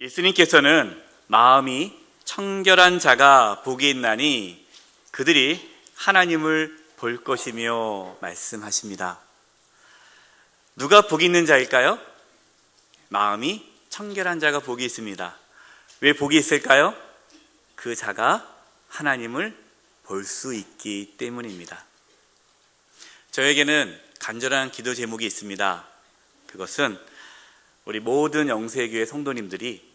예수님께서는 마음이 청결한 자가 복이 있나니 그들이 하나님을 볼 것이며 말씀하십니다. 누가 복이 있는 자일까요? 마음이 청결한 자가 복이 있습니다. 왜 복이 있을까요? 그 자가 하나님을 볼 수 있기 때문입니다. 저에게는 간절한 기도 제목이 있습니다. 그것은 우리 모든 영세교회 성도님들이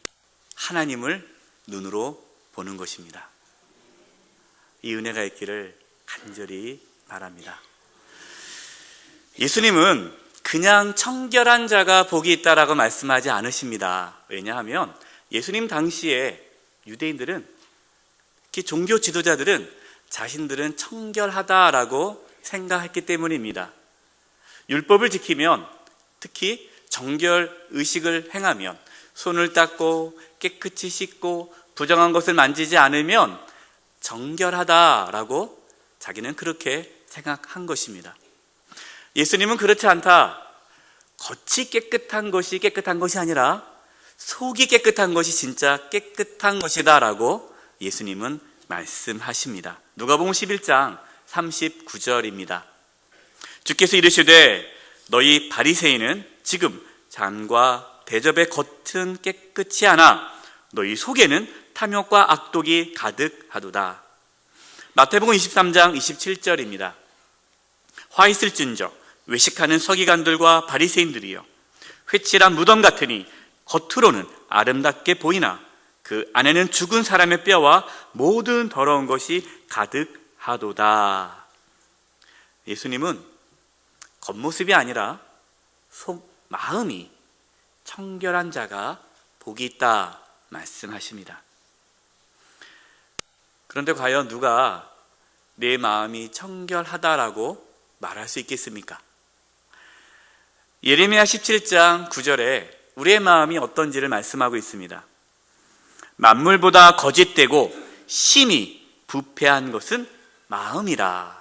하나님을 눈으로 보는 것입니다. 이 은혜가 있기를 간절히 바랍니다. 예수님은 그냥 청결한 자가 복이 있다라고 말씀하지 않으십니다. 왜냐하면 예수님 당시에 유대인들은, 특히 종교 지도자들은 자신들은 청결하다라고 생각했기 때문입니다. 율법을 지키면, 특히 정결 의식을 행하면, 손을 닦고 깨끗이 씻고 부정한 것을 만지지 않으면 정결하다라고 자기는 그렇게 생각한 것입니다. 예수님은 그렇지 않다. 겉이 깨끗한 것이 깨끗한 것이 아니라 속이 깨끗한 것이 진짜 깨끗한 것이다 라고 예수님은 말씀하십니다. 누가복음 11장 39절입니다. 주께서 이르시되 너희 바리새인은 지금 잔과 대접의 겉은 깨끗이 하나 너희 속에는 탐욕과 악독이 가득하도다. 마태복음 23장 27절입니다. 화 있을진저 외식하는 서기관들과 바리새인들이여, 회칠한 무덤 같으니 겉으로는 아름답게 보이나 그 안에는 죽은 사람의 뼈와 모든 더러운 것이 가득하도다. 예수님은 겉모습이 아니라 속 마음이 청결한 자가 복이 있다 말씀하십니다. 그런데 과연 누가 내 마음이 청결하다라고 말할 수 있겠습니까? 예레미야 17장 9절에 우리의 마음이 어떤지를 말씀하고 있습니다. 만물보다 거짓되고 심히 부패한 것은 마음이라.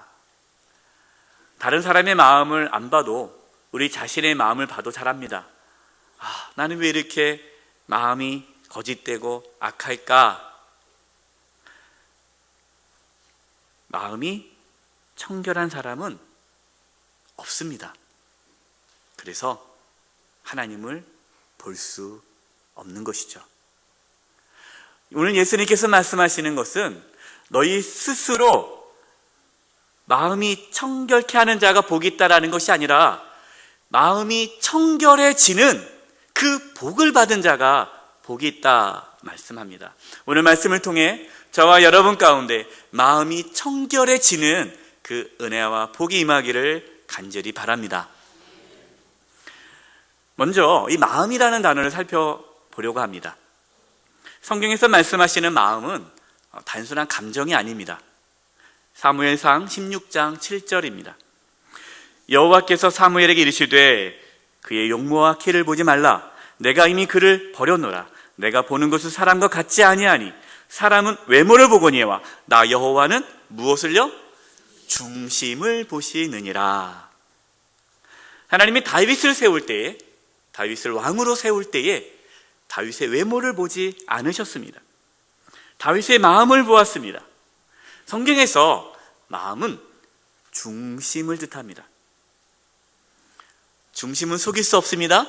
다른 사람의 마음을 안 봐도 우리 자신의 마음을 봐도 잘 압니다. 나는 왜 이렇게 마음이 거짓되고 악할까? 마음이 청결한 사람은 없습니다. 그래서 하나님을 볼 수 없는 것이죠. 오늘 예수님께서 말씀하시는 것은 너희 스스로 마음이 청결케 하는 자가 복이 있다라는 것이 아니라 마음이 청결해지는 그 복을 받은 자가 복이 있다 말씀합니다. 오늘 말씀을 통해 저와 여러분 가운데 마음이 청결해지는 그 은혜와 복이 임하기를 간절히 바랍니다. 먼저 이 마음이라는 단어를 살펴보려고 합니다. 성경에서 말씀하시는 마음은 단순한 감정이 아닙니다. 사무엘상 16장 7절입니다. 여호와께서 사무엘에게 이르시되 그의 용모와 키를 보지 말라. 내가 이미 그를 버렸노라. 내가 보는 것은 사람과 같지 아니하니 사람은 외모를 보거니와 나 여호와는 무엇을요? 중심을 보시느니라. 하나님이 다윗을 세울 때에, 다윗을 왕으로 세울 때에 다윗의 외모를 보지 않으셨습니다. 다윗의 마음을 보았습니다. 성경에서 마음은 중심을 뜻합니다. 중심은 속일 수 없습니다.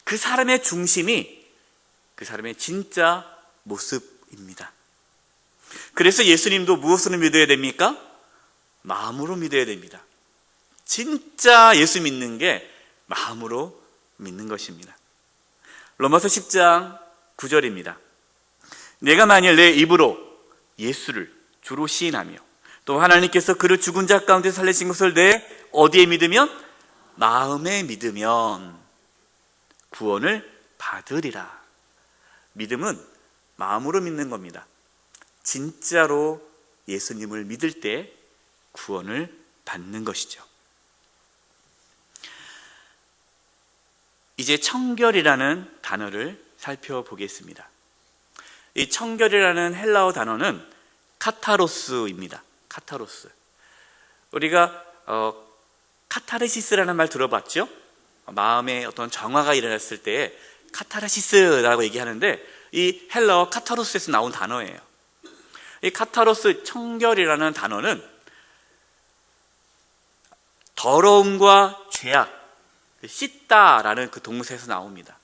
그 사람의 중심이 그 사람의 진짜 모습입니다. 그래서 예수님도 무엇으로 믿어야 됩니까? 마음으로 믿어야 됩니다. 진짜 예수 믿는 게 마음으로 믿는 것입니다. 로마서 10장 9절입니다. 내가 만일 내 입으로 예수를 주로 시인하며 또 하나님께서 그를 죽은 자 가운데 살리신 것을 내 어디에 믿으면? 마음에 믿으면 구원을 받으리라. 믿음은 마음으로 믿는 겁니다. 진짜로 예수님을 믿을 때 구원을 받는 것이죠. 이제 청결이라는 단어를 살펴보겠습니다. 이 청결이라는 헬라어 단어는 카타로스입니다. 카타로스. 우리가 카타르시스라는 말 들어봤죠? 마음에 어떤 정화가 일어났을 때 카타르시스라고 얘기하는데 이 헬라어 카타로스에서 나온 단어예요. 이 카타로스, 청결이라는 단어는 더러움과 죄악, 씻다라는 그 동사에서 나옵니다.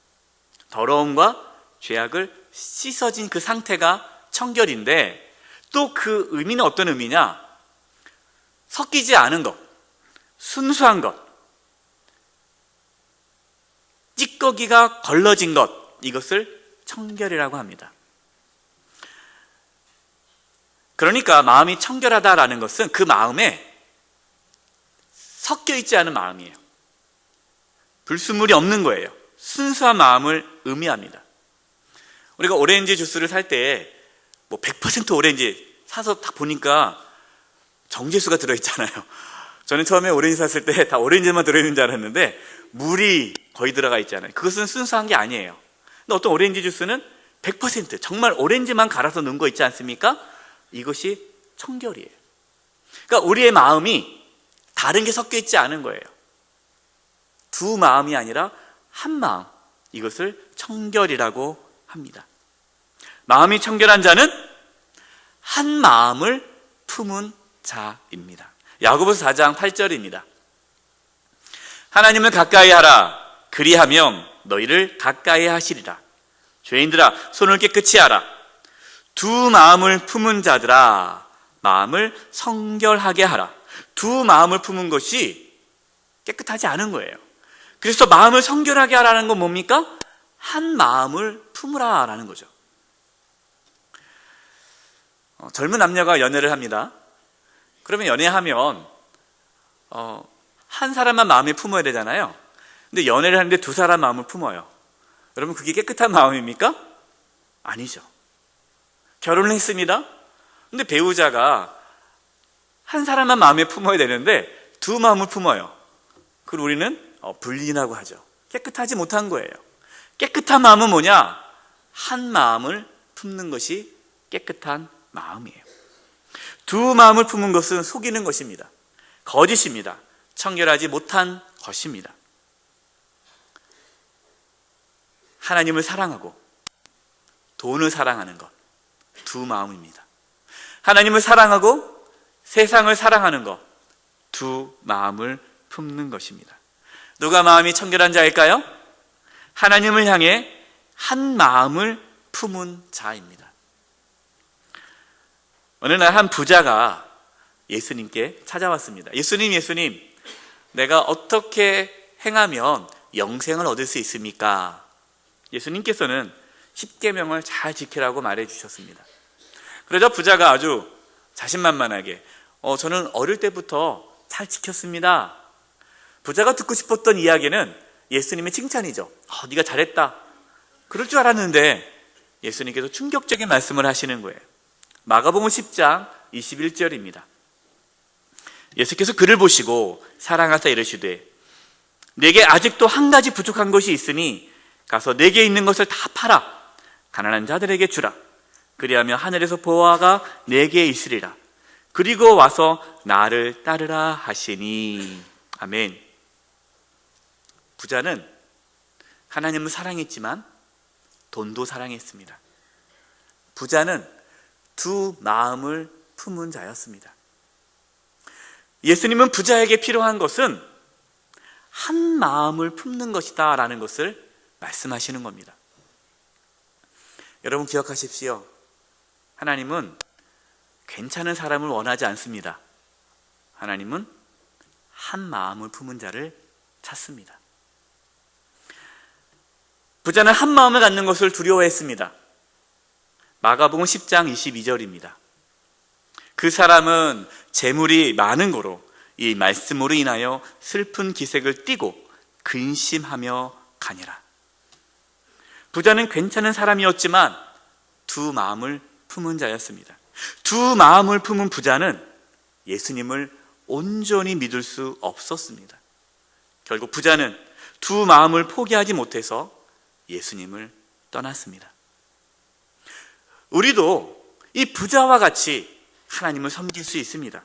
더러움과 죄악을 씻어진 그 상태가 청결인데, 또 그 의미는 어떤 의미냐? 섞이지 않은 것, 순수한 것, 찌꺼기가 걸러진 것, 이것을 청결이라고 합니다. 그러니까 마음이 청결하다라는 것은 그 마음에 섞여 있지 않은 마음이에요. 불순물이 없는 거예요. 순수한 마음을 의미합니다. 우리가 오렌지 주스를 살 때 뭐 100% 오렌지 사서 딱 보니까 정제수가 들어있잖아요. 저는 처음에 오렌지 샀을 때 다 오렌지만 들어있는 줄 알았는데 물이 거의 들어가 있잖아요. 그것은 순수한 게 아니에요. 근데 어떤 오렌지 주스는 100% 정말 오렌지만 갈아서 넣은 거 있지 않습니까? 이것이 청결이에요. 그러니까 우리의 마음이 다른 게 섞여 있지 않은 거예요. 두 마음이 아니라 한 마음, 이것을 청결이라고 합니다. 마음이 청결한 자는 한 마음을 품은 자입니다. 야고보서 4장 8절입니다. 하나님을 가까이 하라. 그리하면 너희를 가까이 하시리라. 죄인들아, 손을 깨끗이 하라. 두 마음을 품은 자들아, 마음을 성결하게 하라. 두 마음을 품은 것이 깨끗하지 않은 거예요. 그래서 마음을 성결하게 하라는 건 뭡니까? 한 마음을 품으라라는 거죠. 젊은 남녀가 연애를 합니다. 그러면 연애하면 한 사람만 마음에 품어야 되잖아요. 근데 연애를 하는데 두 사람 마음을 품어요. 여러분, 그게 깨끗한 마음입니까? 아니죠. 결혼을 했습니다. 근데 배우자가 한 사람만 마음에 품어야 되는데 두 마음을 품어요. 그걸 우리는 불린하고 하죠. 깨끗하지 못한 거예요. 깨끗한 마음은 뭐냐? 한 마음을 품는 것이 깨끗한 마음이에요. 두 마음을 품은 것은 속이는 것입니다. 거짓입니다. 청결하지 못한 것입니다. 하나님을 사랑하고 돈을 사랑하는 것, 두 마음입니다. 하나님을 사랑하고 세상을 사랑하는 것, 두 마음을 품는 것입니다. 누가 마음이 청결한 자일까요? 하나님을 향해 한 마음을 품은 자입니다. 어느 날 한 부자가 예수님께 찾아왔습니다. 예수님, 내가 어떻게 행하면 영생을 얻을 수 있습니까? 예수님께서는 십계명을 잘 지키라고 말해 주셨습니다. 그러자 부자가 아주 자신만만하게 저는 어릴 때부터 잘 지켰습니다. 부자가 듣고 싶었던 이야기는 예수님의 칭찬이죠. 네가 잘했다. 그럴 줄 알았는데 예수님께서 충격적인 말씀을 하시는 거예요. 마가복음 10장 21절입니다. 예수께서 그를 보시고 사랑하사 이르시되 내게 아직도 한 가지 부족한 것이 있으니 가서 내게 있는 것을 다 팔아 가난한 자들에게 주라. 그리하면 하늘에서 보화가 내게 있으리라. 그리고 와서 나를 따르라 하시니. 아멘. 부자는 하나님을 사랑했지만 돈도 사랑했습니다. 부자는 두 마음을 품은 자였습니다. 예수님은 부자에게 필요한 것은 한 마음을 품는 것이다 라는 것을 말씀하시는 겁니다. 여러분 기억하십시오. 하나님은 괜찮은 사람을 원하지 않습니다. 하나님은 한 마음을 품은 자를 찾습니다. 부자는 한 마음을 갖는 것을 두려워했습니다. 마가복음 10장 22절입니다. 그 사람은 재물이 많은 거로 이 말씀으로 인하여 슬픈 기색을 띠고 근심하며 가니라. 부자는 괜찮은 사람이었지만 두 마음을 품은 자였습니다. 두 마음을 품은 부자는 예수님을 온전히 믿을 수 없었습니다. 결국 부자는 두 마음을 포기하지 못해서 예수님을 떠났습니다. 우리도 이 부자와 같이 하나님을 섬길 수 있습니다.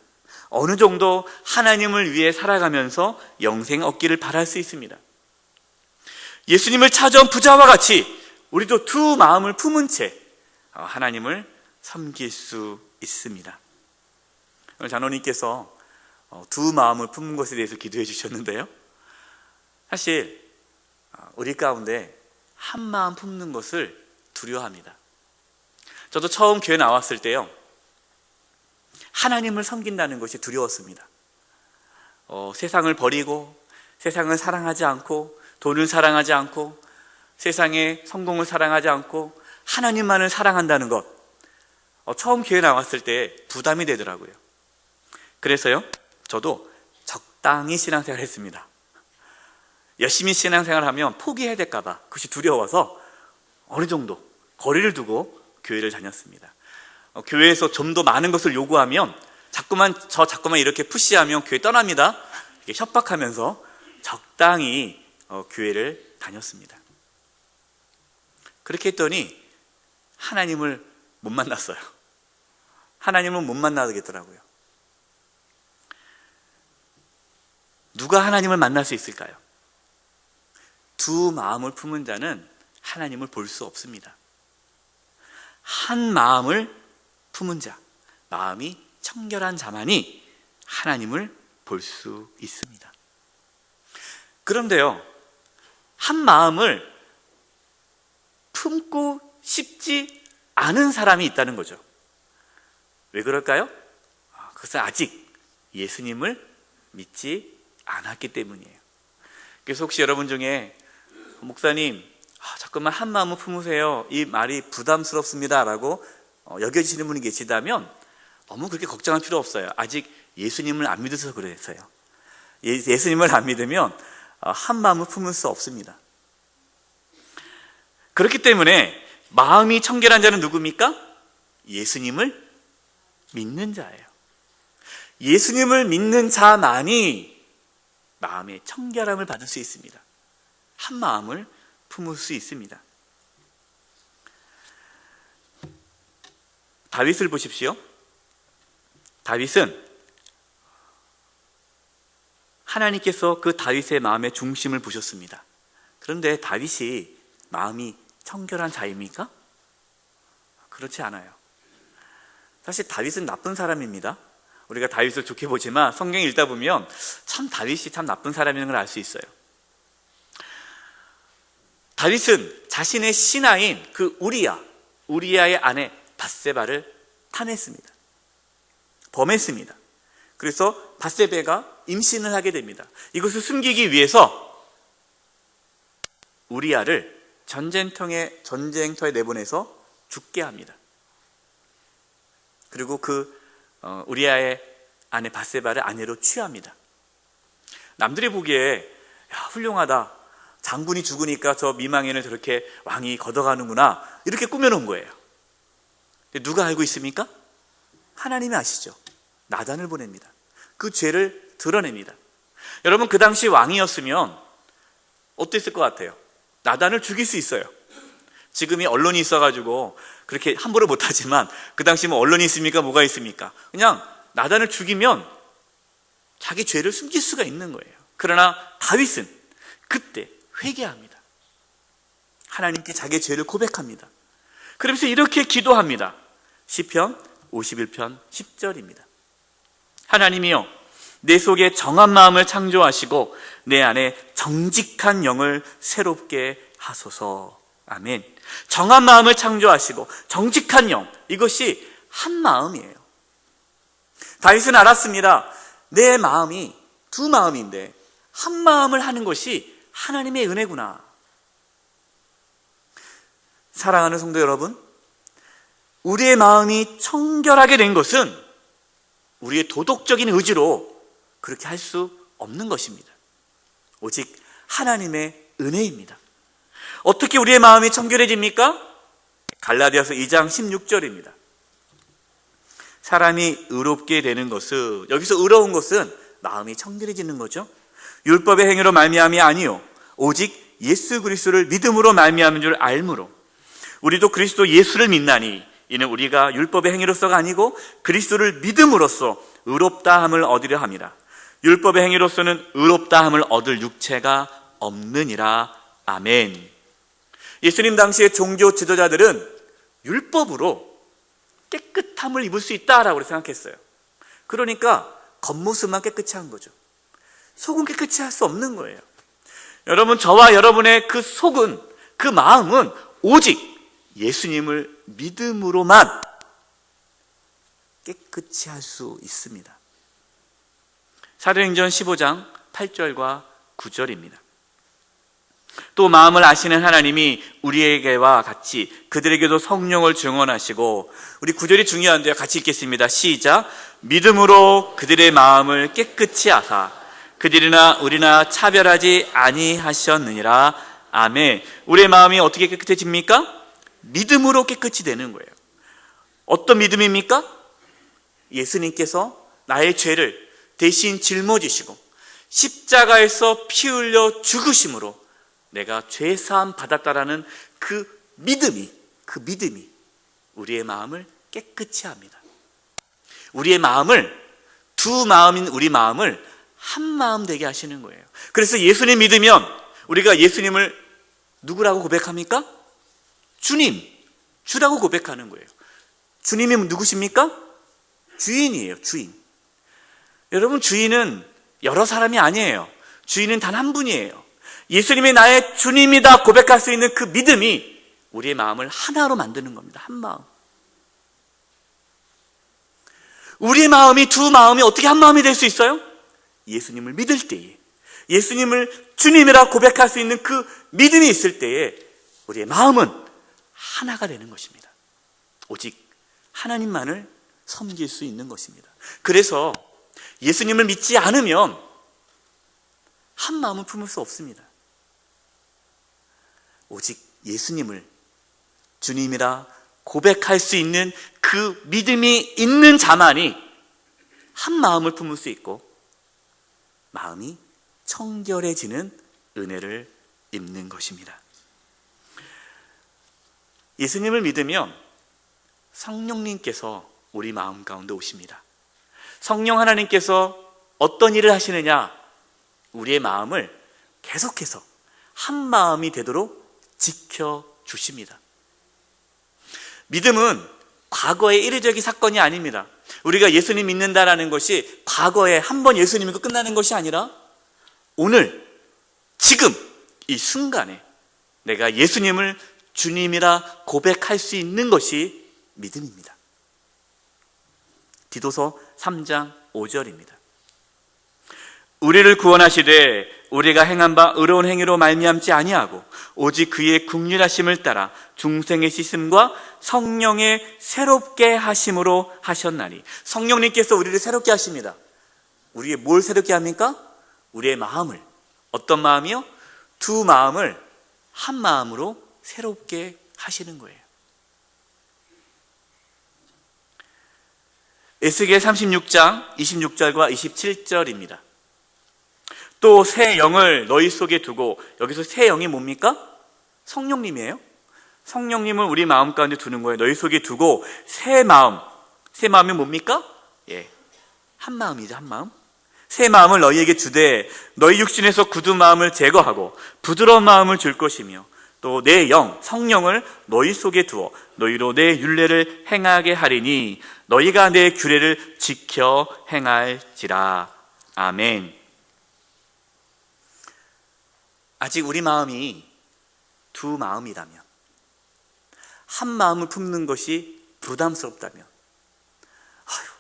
어느 정도 하나님을 위해 살아가면서 영생 얻기를 바랄 수 있습니다. 예수님을 찾아온 부자와 같이 우리도 두 마음을 품은 채 하나님을 섬길 수 있습니다. 오늘 장로님께서 두 마음을 품는 것에 대해서 기도해 주셨는데요, 사실 우리 가운데 한 마음 품는 것을 두려워합니다. 저도 처음 교회 나왔을 때요, 하나님을 섬긴다는 것이 두려웠습니다. 세상을 버리고, 세상을 사랑하지 않고, 돈을 사랑하지 않고, 세상의 성공을 사랑하지 않고 하나님만을 사랑한다는 것, 처음 교회 나왔을 때 부담이 되더라고요. 그래서요, 저도 적당히 신앙생활을 했습니다. 열심히 신앙생활을 하면 포기해야 될까봐 그것이 두려워서 어느 정도 거리를 두고 교회를 다녔습니다. 교회에서 좀 더 많은 것을 요구하면 자꾸만 이렇게 푸시하면 교회 떠납니다. 이렇게 협박하면서 적당히 교회를 다녔습니다. 그렇게 했더니 하나님을 못 만났어요. 하나님을 못 만나겠더라고요. 누가 하나님을 만날 수 있을까요? 두 마음을 품은 자는 하나님을 볼 수 없습니다. 한 마음을 품은 자, 마음이 청결한 자만이 하나님을 볼 수 있습니다. 그런데요, 한 마음을 품고 싶지 않은 사람이 있다는 거죠. 왜 그럴까요? 그것은 아직 예수님을 믿지 않았기 때문이에요. 그래서 혹시 여러분 중에 목사님, 자꾸만 한 마음을 품으세요, 이 말이 부담스럽습니다 라고 여겨지시는 분이 계시다면 너무 그렇게 걱정할 필요 없어요. 아직 예수님을 안 믿어서 그래서요. 예수님을 안 믿으면 한 마음을 품을 수 없습니다. 그렇기 때문에 마음이 청결한 자는 누굽니까? 예수님을 믿는 자예요. 예수님을 믿는 자만이 마음의 청결함을 받을 수 있습니다. 한 마음을 품을 수 있습니다. 다윗을 보십시오. 다윗은 하나님께서 그 다윗의 마음의 중심을 보셨습니다. 그런데 다윗이 마음이 청결한 자입니까? 그렇지 않아요. 사실 다윗은 나쁜 사람입니다. 우리가 다윗을 좋게 보지만 성경 읽다 보면 참 다윗이 참 나쁜 사람인 걸 알 수 있어요. 다윗은 자신의 신하인 그 우리야의 아내 밧세바를 탄했습니다. 범했습니다. 그래서 밧세바가 임신을 하게 됩니다. 이것을 숨기기 위해서 우리야를 전쟁터에 내보내서 죽게 합니다. 그리고 그 우리야의 아내 밧세바를 아내로 취합니다. 남들이 보기에 훌륭하다, 장군이 죽으니까 저 미망인을 저렇게 왕이 걷어가는구나, 이렇게 꾸며놓은 거예요. 근데 누가 알고 있습니까? 하나님이 아시죠. 나단을 보냅니다. 그 죄를 드러냅니다. 여러분, 그 당시 왕이었으면 어땠을 것 같아요? 나단을 죽일 수 있어요. 지금이 언론이 있어가지고 그렇게 함부로 못하지만 그 당시 뭐 언론이 있습니까? 뭐가 있습니까? 그냥 나단을 죽이면 자기 죄를 숨길 수가 있는 거예요. 그러나 다윗은 그때 회개합니다. 하나님께 자기의 죄를 고백합니다. 그러면서 이렇게 기도합니다. 시편 51편 10절입니다. 하나님이여, 내 속에 정한 마음을 창조하시고 내 안에 정직한 영을 새롭게 하소서. 아멘. 정한 마음을 창조하시고 정직한 영, 이것이 한 마음이에요. 다윗은 알았습니다. 내 마음이 두 마음인데 한 마음을 하는 것이 하나님의 은혜구나. 사랑하는 성도 여러분, 우리의 마음이 청결하게 된 것은 우리의 도덕적인 의지로 그렇게 할 수 없는 것입니다. 오직 하나님의 은혜입니다. 어떻게 우리의 마음이 청결해집니까? 갈라디아서 2장 16절입니다. 사람이 의롭게 되는 것은, 여기서 의로운 것은 마음이 청결해지는 거죠. 율법의 행위로 말미암이 아니요 오직 예수 그리스도를 믿음으로 말미암은 줄 알므로 우리도 그리스도 예수를 믿나니 이는 우리가 율법의 행위로서가 아니고 그리스도를 믿음으로써 의롭다함을 얻으려 함이라. 율법의 행위로서는 의롭다함을 얻을 육체가 없느니라. 아멘. 예수님 당시의 종교 지도자들은 율법으로 깨끗함을 입을 수 있다라고 생각했어요. 그러니까 겉모습만 깨끗이 한 거죠. 속은 깨끗이 할 수 없는 거예요. 여러분, 저와 여러분의 그 속은, 그 마음은 오직 예수님을 믿음으로만 깨끗이 할 수 있습니다. 사도행전 15장 8절과 9절입니다. 또 마음을 아시는 하나님이 우리에게와 같이 그들에게도 성령을 증언하시고, 우리 9절이 중요한데요. 같이 읽겠습니다. 시작. 믿음으로 그들의 마음을 깨끗이 하사 그들이나 우리나 차별하지 아니하셨느니라. 아멘. 우리의 마음이 어떻게 깨끗해집니까? 믿음으로 깨끗이 되는 거예요. 어떤 믿음입니까? 예수님께서 나의 죄를 대신 짊어지시고 십자가에서 피 흘려 죽으심으로 내가 죄사함 받았다라는 그 믿음이 우리의 마음을 깨끗이 합니다. 우리의 마음을, 두 마음인 우리 마음을 한 마음 되게 하시는 거예요. 그래서 예수님 믿으면 우리가 예수님을 누구라고 고백합니까? 주라고 고백하는 거예요. 주님이 누구십니까? 주인이에요. 주인. 여러분, 주인은 여러 사람이 아니에요. 주인은 단 한 분이에요. 예수님이 나의 주님이다 고백할 수 있는 그 믿음이 우리의 마음을 하나로 만드는 겁니다. 한 마음. 우리의 마음이, 두 마음이 어떻게 한 마음이 될 수 있어요? 예수님을 믿을 때에, 예수님을 주님이라 고백할 수 있는 그 믿음이 있을 때에 우리의 마음은 하나가 되는 것입니다. 오직 하나님만을 섬길 수 있는 것입니다. 그래서 예수님을 믿지 않으면 한 마음을 품을 수 없습니다. 오직 예수님을 주님이라 고백할 수 있는 그 믿음이 있는 자만이 한 마음을 품을 수 있고 마음이 청결해지는 은혜를 입는 것입니다. 예수님을 믿으면 성령님께서 우리 마음 가운데 오십니다. 성령 하나님께서 어떤 일을 하시느냐? 우리의 마음을 계속해서 한 마음이 되도록 지켜주십니다. 믿음은 과거의 이례적인 사건이 아닙니다. 우리가 예수님 믿는다라는 것이 과거에 한 번 예수님 믿고 끝나는 것이 아니라 오늘, 지금, 이 순간에 내가 예수님을 주님이라 고백할 수 있는 것이 믿음입니다. 디도서 3장 5절입니다. 우리를 구원하시되 우리가 행한 바 의로운 행위로 말미암지 아니하고 오직 그의 긍휼하심을 따라 중생의 씻음과 성령의 새롭게 하심으로 하셨나니. 성령님께서 우리를 새롭게 하십니다. 우리의 뭘 새롭게 합니까? 우리의 마음을. 어떤 마음이요? 두 마음을 한 마음으로 새롭게 하시는 거예요. 에스겔 36장 26절과 27절입니다. 또 새 영을 너희 속에 두고, 여기서 새 영이 뭡니까? 성령님이에요. 성령님을 우리 마음 가운데 두는 거예요. 너희 속에 두고 새 마음이 뭡니까? 한 마음이죠. 한 마음. 새 마음을 너희에게 주되 너희 육신에서 굳은 마음을 제거하고 부드러운 마음을 줄 것이며 또 내 영, 성령을 너희 속에 두어 너희로 내 율례를 행하게 하리니 너희가 내 규례를 지켜 행할지라. 아멘. 아직 우리 마음이 두 마음이라면, 한 마음을 품는 것이 부담스럽다면,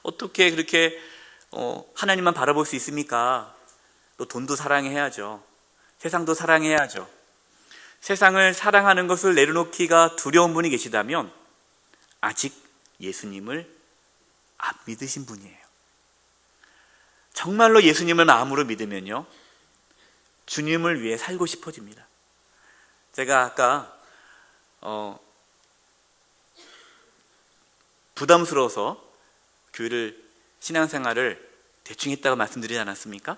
어떻게 그렇게 하나님만 바라볼 수 있습니까? 또 돈도 사랑해야죠. 세상도 사랑해야죠. 세상을 사랑하는 것을 내려놓기가 두려운 분이 계시다면 아직 예수님을 안 믿으신 분이에요. 정말로 예수님을 마음으로 믿으면요, 주님을 위해 살고 싶어집니다. 제가 아까 부담스러워서 교회를, 신앙생활을 대충 했다고 말씀드리지 않았습니까?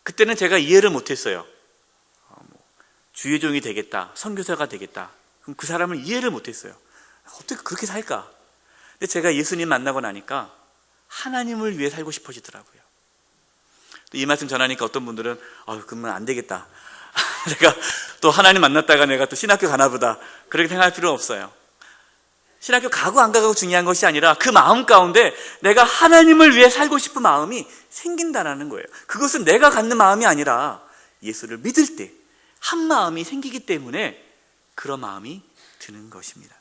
그때는 제가 이해를 못했어요. 주의 종이 되겠다, 선교사가 되겠다. 그럼 그 사람을 이해를 못했어요. 어떻게 그렇게 살까? 근데 제가 예수님 만나고 나니까 하나님을 위해 살고 싶어지더라고요. 이 말씀 전하니까 어떤 분들은 그러면 안 되겠다. 내가 또 하나님 만났다가 내가 또 신학교 가나 보다, 그렇게 생각할 필요는 없어요. 신학교 가고 안 가고 중요한 것이 아니라 그 마음 가운데 내가 하나님을 위해 살고 싶은 마음이 생긴다는 거예요. 그것은 내가 갖는 마음이 아니라 예수를 믿을 때 한 마음이 생기기 때문에 그런 마음이 드는 것입니다.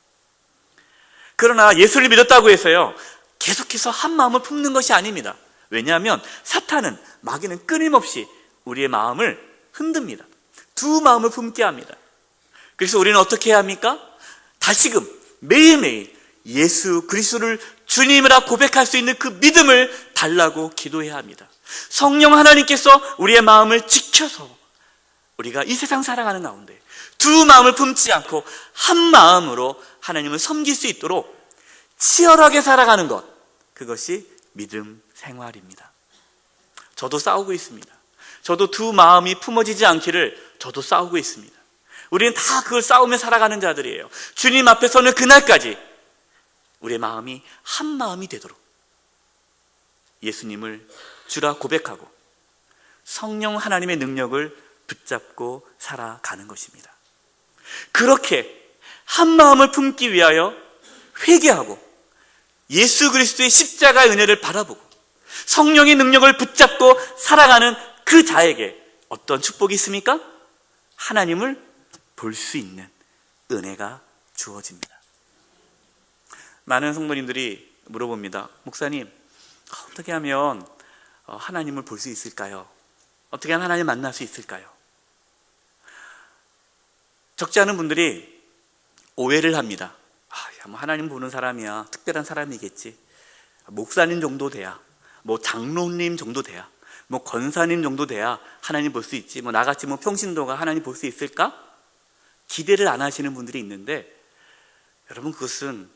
그러나 예수를 믿었다고 해서요 계속해서 한 마음을 품는 것이 아닙니다. 왜냐하면 사탄은, 마귀는 끊임없이 우리의 마음을 흔듭니다. 두 마음을 품게 합니다. 그래서 우리는 어떻게 해야 합니까? 다시금 매일매일 예수 그리스도를 주님이라 고백할 수 있는 그 믿음을 달라고 기도해야 합니다. 성령 하나님께서 우리의 마음을 지켜서 우리가 이 세상 살아가는 가운데 두 마음을 품지 않고 한 마음으로 하나님을 섬길 수 있도록 치열하게 살아가는 것, 그것이 믿음 생활입니다. 저도 싸우고 있습니다. 저도 두 마음이 품어지지 않기를 저도 싸우고 있습니다. 우리는 다 그걸 싸우며 살아가는 자들이에요. 주님 앞에 서는 그날까지 우리의 마음이 한 마음이 되도록 예수님을 주라 고백하고 성령 하나님의 능력을 붙잡고 살아가는 것입니다. 그렇게 한 마음을 품기 위하여 회개하고 예수 그리스도의 십자가의 은혜를 바라보고 성령의 능력을 붙잡고 살아가는 그 자에게 어떤 축복이 있습니까? 하나님을 볼 수 있는 은혜가 주어집니다. 많은 성도님들이 물어봅니다. 목사님, 어떻게 하면 하나님을 볼 수 있을까요? 어떻게 하면 하나님 만날 수 있을까요? 적지 않은 분들이 오해를 합니다. 하나님 보는 사람이야, 특별한 사람이겠지. 목사님 정도 돼야, 장로님 정도 돼야, 권사님 정도 돼야 하나님 볼 수 있지. 나같이 평신도가 하나님 볼 수 있을까? 기대를 안 하시는 분들이 있는데, 여러분, 그것은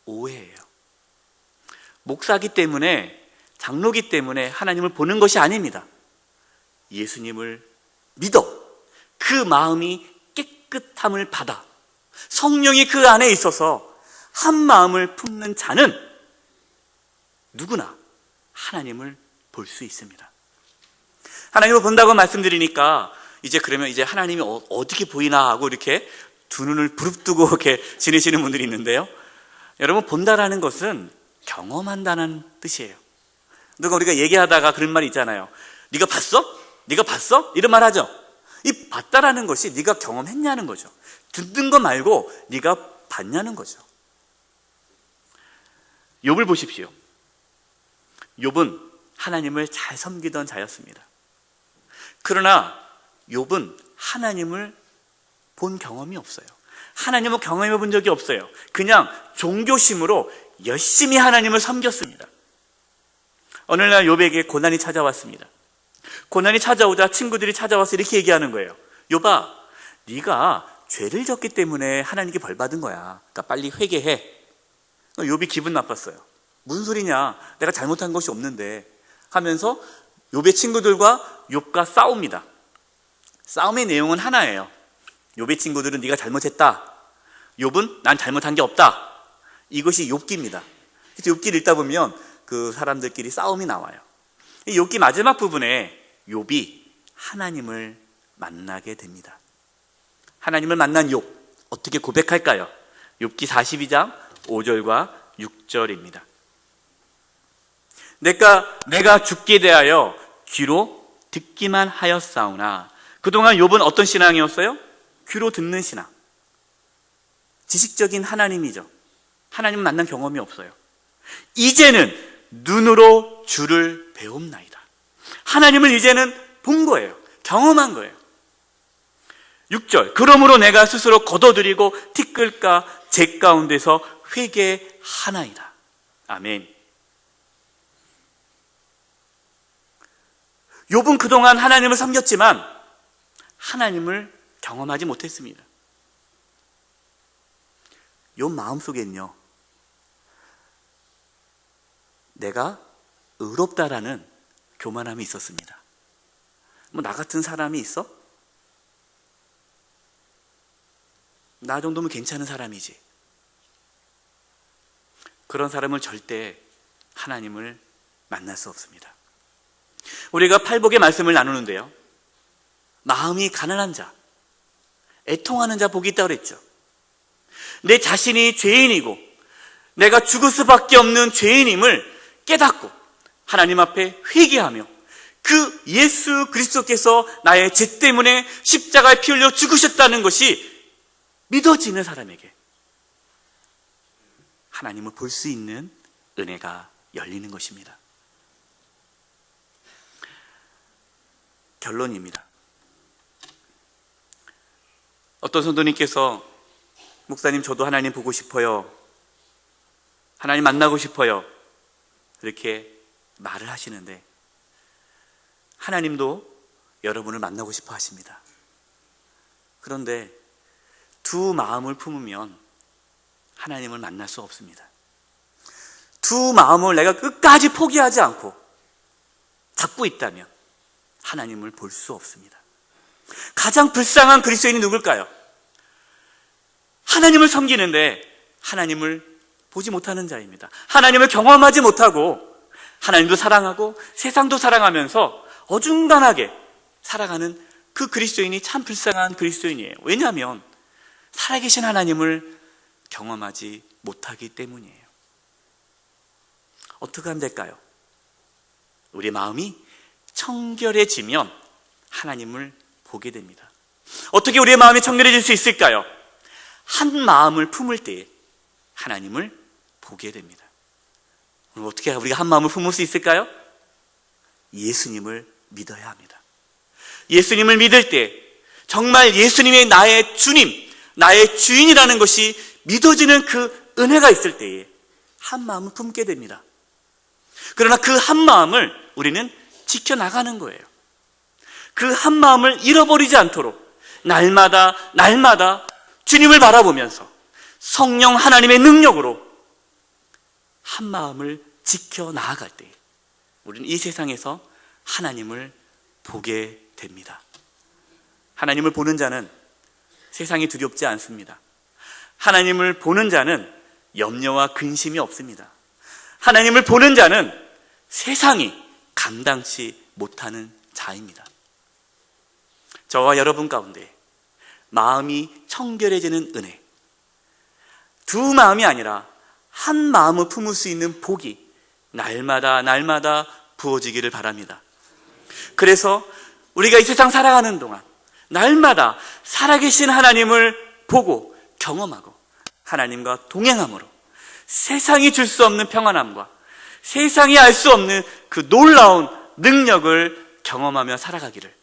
오해예요. 목사기 때문에, 장로기 때문에 하나님을 보는 것이 아닙니다. 예수님을 믿어 그 마음이 깨끗함을 받아 성령이 그 안에 있어서 한 마음을 품는 자는 누구나 하나님을 볼 수 있습니다. 하나님을 본다고 말씀드리니까 그러면 하나님이 어떻게 보이나 하고 이렇게 두 눈을 부릅뜨고 이렇게 지내시는 분들이 있는데요. 여러분, 본다라는 것은 경험한다는 뜻이에요. 누가 우리가 얘기하다가 그런 말이 있잖아요. 네가 봤어? 네가 봤어? 이런 말 하죠. 이 봤다라는 것이 네가 경험했냐는 거죠. 듣는 거 말고 네가 봤냐는 거죠. 욥을 보십시오. 욥은 하나님을 잘 섬기던 자였습니다. 그러나 욥은 하나님을 본 경험이 없어요. 하나님을 경험해 본 적이 없어요. 그냥 종교심으로 열심히 하나님을 섬겼습니다. 어느 날 욥에게 고난이 찾아왔습니다. 고난이 찾아오자 친구들이 찾아와서 이렇게 얘기하는 거예요. 욥아, 네가 죄를 졌기 때문에 하나님께 벌 받은 거야. 그러니까 빨리 회개해. 욥이 기분 나빴어요. 무슨 소리냐? 내가 잘못한 것이 없는데 하면서 욥의 친구들과 욥과 싸웁니다. 싸움의 내용은 하나예요. 욥의 친구들은 네가 잘못했다. 욥은 난 잘못한 게 없다. 이것이 욥기입니다. 그래서 욥기를 읽다 보면 그 사람들끼리 싸움이 나와요. 이 욥기 마지막 부분에 욥이 하나님을 만나게 됩니다. 하나님을 만난 욥, 어떻게 고백할까요? 욥기 42장 5절과 6절입니다. 내가 죽게 대하여 귀로 듣기만 하였사오나. 그동안 욥은 어떤 신앙이었어요? 귀로 듣는 신앙. 지식적인 하나님이죠. 하나님 만난 경험이 없어요. 이제는 눈으로 주를 배움나이다. 하나님을 이제는 본 거예요. 경험한 거예요. 6절, 그러므로 내가 스스로 거둬들이고 티끌과 재 가운데서 회개하나이다. 아멘. 욥은 그동안 하나님을 섬겼지만 하나님을 경험하지 못했습니다. 욥 마음속에는요, 내가 의롭다라는 교만함이 있었습니다. 나 같은 사람이 있어? 나 정도면 괜찮은 사람이지. 그런 사람은 절대 하나님을 만날 수 없습니다. 우리가 팔복의 말씀을 나누는데요, 마음이 가난한 자, 애통하는 자 복이 있다고 그랬죠. 내 자신이 죄인이고 내가 죽을 수밖에 없는 죄인임을 깨닫고 하나님 앞에 회개하며 그 예수 그리스도께서 나의 죄 때문에 십자가에 피 흘려 죽으셨다는 것이 믿어지는 사람에게 하나님을 볼 수 있는 은혜가 열리는 것입니다. 결론입니다. 어떤 성도님께서 목사님 저도 하나님 보고 싶어요. 하나님 만나고 싶어요. 이렇게 말을 하시는데 하나님도 여러분을 만나고 싶어 하십니다. 그런데 두 마음을 품으면 하나님을 만날 수 없습니다. 두 마음을 내가 끝까지 포기하지 않고 잡고 있다면 하나님을 볼 수 없습니다. 가장 불쌍한 그리스도인이 누굴까요? 하나님을 섬기는데 하나님을 보지 못하는 자입니다. 하나님을 경험하지 못하고 하나님도 사랑하고 세상도 사랑하면서 어중간하게 살아가는 그 그리스도인이 참 불쌍한 그리스도인이에요. 왜냐하면 살아계신 하나님을 경험하지 못하기 때문이에요. 어떻게 하면 될까요? 우리 마음이 청결해지면 하나님을 보게 됩니다. 어떻게 우리의 마음이 청결해질 수 있을까요? 한 마음을 품을 때에 하나님을 보게 됩니다. 그럼 어떻게 우리가 한 마음을 품을 수 있을까요? 예수님을 믿어야 합니다. 예수님을 믿을 때 정말 예수님이 나의 주님, 나의 주인이라는 것이 믿어지는 그 은혜가 있을 때에 한 마음을 품게 됩니다. 그러나 그 한 마음을 우리는 지켜나가는 거예요. 그 한 마음을 잃어버리지 않도록 날마다 주님을 바라보면서 성령 하나님의 능력으로 한 마음을 지켜나아갈 때 우리는 이 세상에서 하나님을 보게 됩니다. 하나님을 보는 자는 세상이 두렵지 않습니다. 하나님을 보는 자는 염려와 근심이 없습니다. 하나님을 보는 자는 세상이 감당치 못하는 자입니다. 저와 여러분 가운데 마음이 청결해지는 은혜, 두 마음이 아니라 한 마음을 품을 수 있는 복이 날마다 부어지기를 바랍니다. 그래서 우리가 이 세상 살아가는 동안 날마다 살아계신 하나님을 보고 경험하고 하나님과 동행함으로 세상이 줄 수 없는 평안함과 세상이 알 수 없는 그 놀라운 능력을 경험하며 살아가기를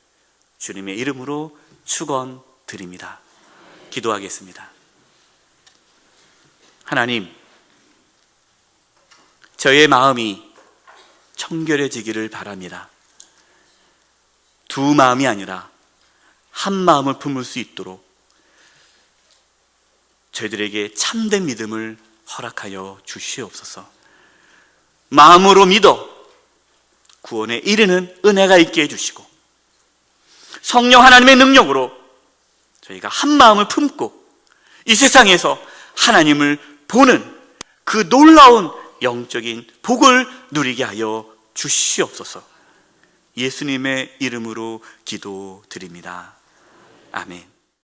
주님의 이름으로 축원드립니다. 기도하겠습니다. 하나님, 저의 마음이 청결해지기를 바랍니다. 두 마음이 아니라 한 마음을 품을 수 있도록 저희들에게 참된 믿음을 허락하여 주시옵소서. 마음으로 믿어 구원에 이르는 은혜가 있게 해주시고 성령 하나님의 능력으로 저희가 한 마음을 품고 이 세상에서 하나님을 보는 그 놀라운 영적인 복을 누리게 하여 주시옵소서. 예수님의 이름으로 기도드립니다. 아멘.